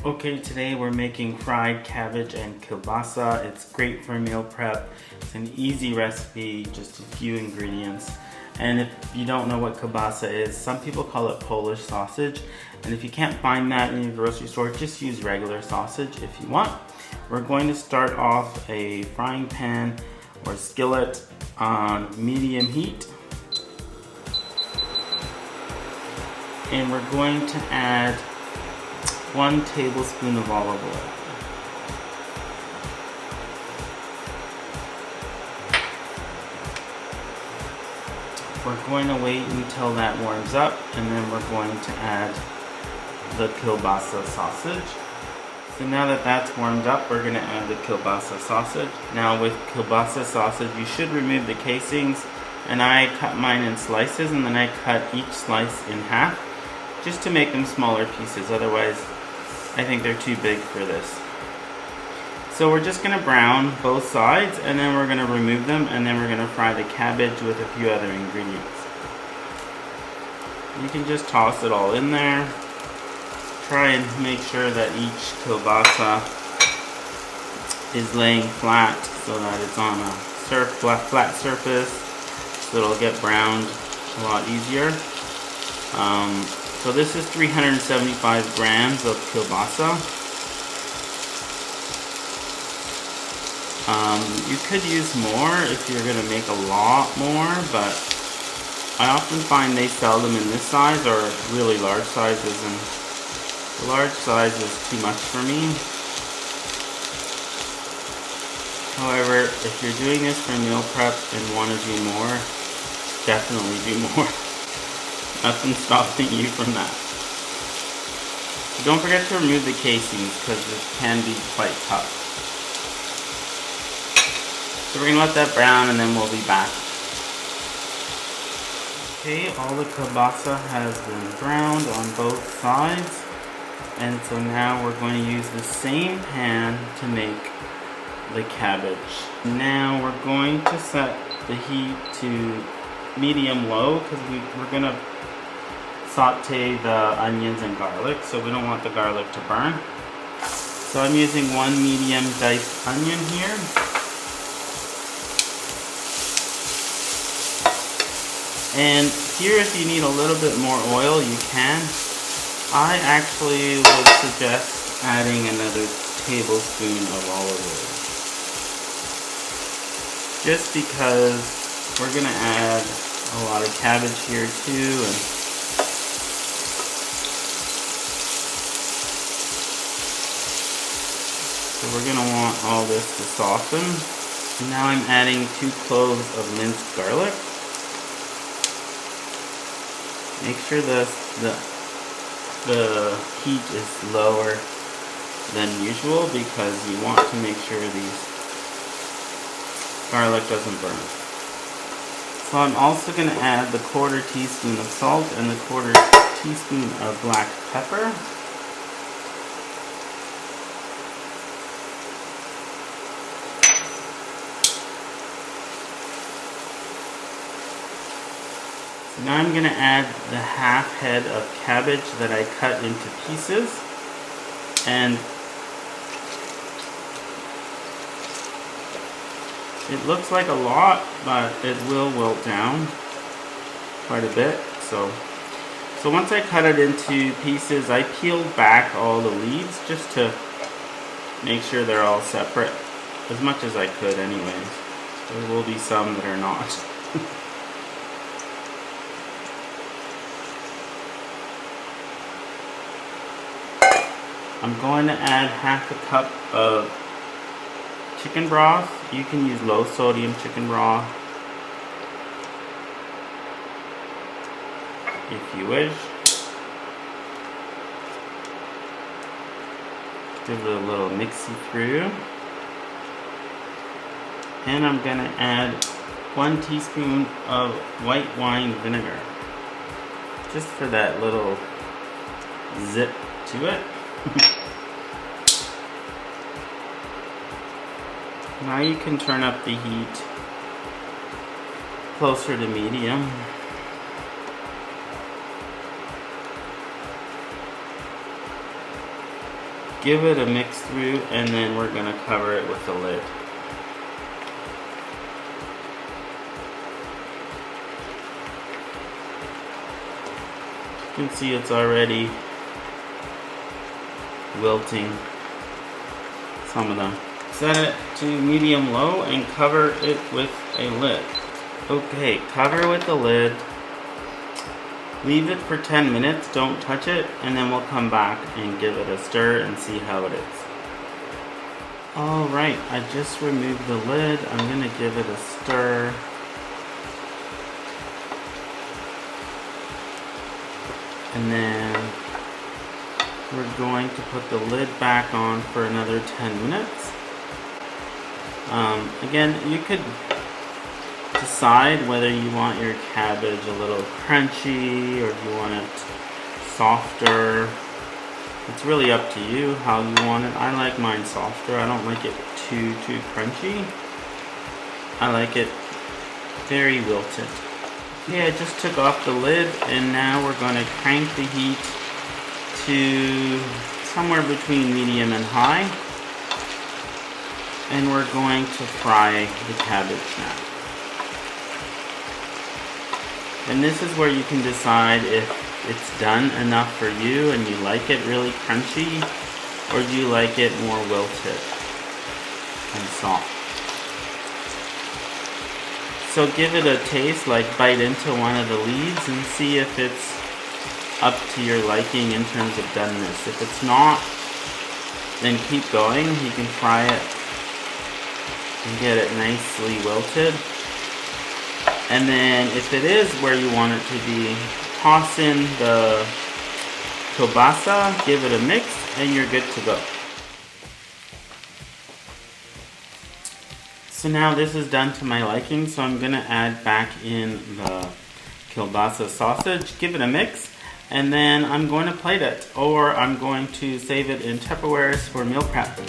Okay, today we're making fried cabbage and kielbasa. It's great for meal prep. It's an easy recipe, just a few ingredients. And if you don't know what kielbasa is, some people call it Polish sausage. And if you can't find that in your grocery store, just use regular sausage if you want. We're going to start off a frying pan or skillet on medium heat. And we're going to add 1 tablespoon of olive oil. We're going to wait until that warms up, and then we're going to add the kielbasa sausage. So now that that's warmed up, we're going to add the kielbasa sausage. Now with kielbasa sausage, you should remove the casings, and I cut mine in slices, and then I cut each slice in half just to make them smaller pieces. Otherwise, I think they're too big for this. So we're just going to brown both sides, and then we're going to remove them, and then we're going to fry the cabbage with a few other ingredients. You can just toss it all in there. Try and make sure that each kielbasa is laying flat so that it's on a flat surface, so it'll get browned a lot easier. So this is 375 grams of kielbasa. You could use more if you're going to make a lot more, but I often find they sell them in this size or really large sizes, and the large size is too much for me. However, if you're doing this for meal prep and want to do more, definitely do more. Nothing stopping you from that. Don't forget to remove the casings because it can be quite tough. So we're going to let that brown and then we'll be back. Okay, all the kielbasa has been browned on both sides. And so now we're going to use the same pan to make the cabbage. Now we're going to set the heat to medium-low because we're going to saute the onions and garlic, so we don't want the garlic to burn. So I'm using 1 medium diced onion here. And here, if you need a little bit more oil, you can. I actually would suggest adding another tablespoon of olive oil. Just because we're going to add a lot of cabbage here too, and so we're going to want all this to soften. And now I'm adding 2 cloves of minced garlic. Make sure the heat is lower than usual because you want to make sure these garlic doesn't burn. So I'm also going to add the 1/4 teaspoon of salt and the 1/4 teaspoon of black pepper. Now I'm going to add the half head of cabbage that I cut into pieces, and it looks like a lot, but it will wilt down quite a bit. So once I cut it into pieces, I peeled back all the leaves just to make sure they're all separate, as much as I could anyways. There will be some that are not. I'm going to add 1/2 cup of chicken broth. You can use low sodium chicken broth if you wish. Give it a little mixy through. And I'm going to add 1 teaspoon of white wine vinegar, just for that little zip to it. Now you can turn up the heat closer to medium. give it a mix through, and then we're going to cover it with the lid. You can see it's already wilting, some of them. Set it to medium-low and cover it with a lid. Okay, cover with the lid. Leave it for 10 minutes, don't touch it, and then we'll come back and give it a stir and see how it is. Alright, I just removed the lid. I'm going to give it a stir. And then we're going to put the lid back on for another 10 minutes. Again, you could decide whether you want your cabbage a little crunchy or if you want it softer. It's really up to you how you want it. I like mine softer. I don't like it too crunchy. I like it very wilted. Okay, I just took off the lid and now we're going to crank the heat to somewhere between medium and high. And we're going to fry the cabbage now. And this is where you can decide if it's done enough for you and you like it really crunchy, or do you like it more wilted and soft. So give it a taste, like bite into one of the leaves and see if it's up to your liking in terms of doneness. If it's not, then keep going. You can fry it and get it nicely wilted. And then if it is where you want it to be, toss in the kielbasa, give it a mix, and you're good to go. So now this is done to my liking, so I'm going to add back in the kielbasa sausage, give it a mix, and then I'm going to plate it, or I'm going to save it in Tupperwares for meal prep.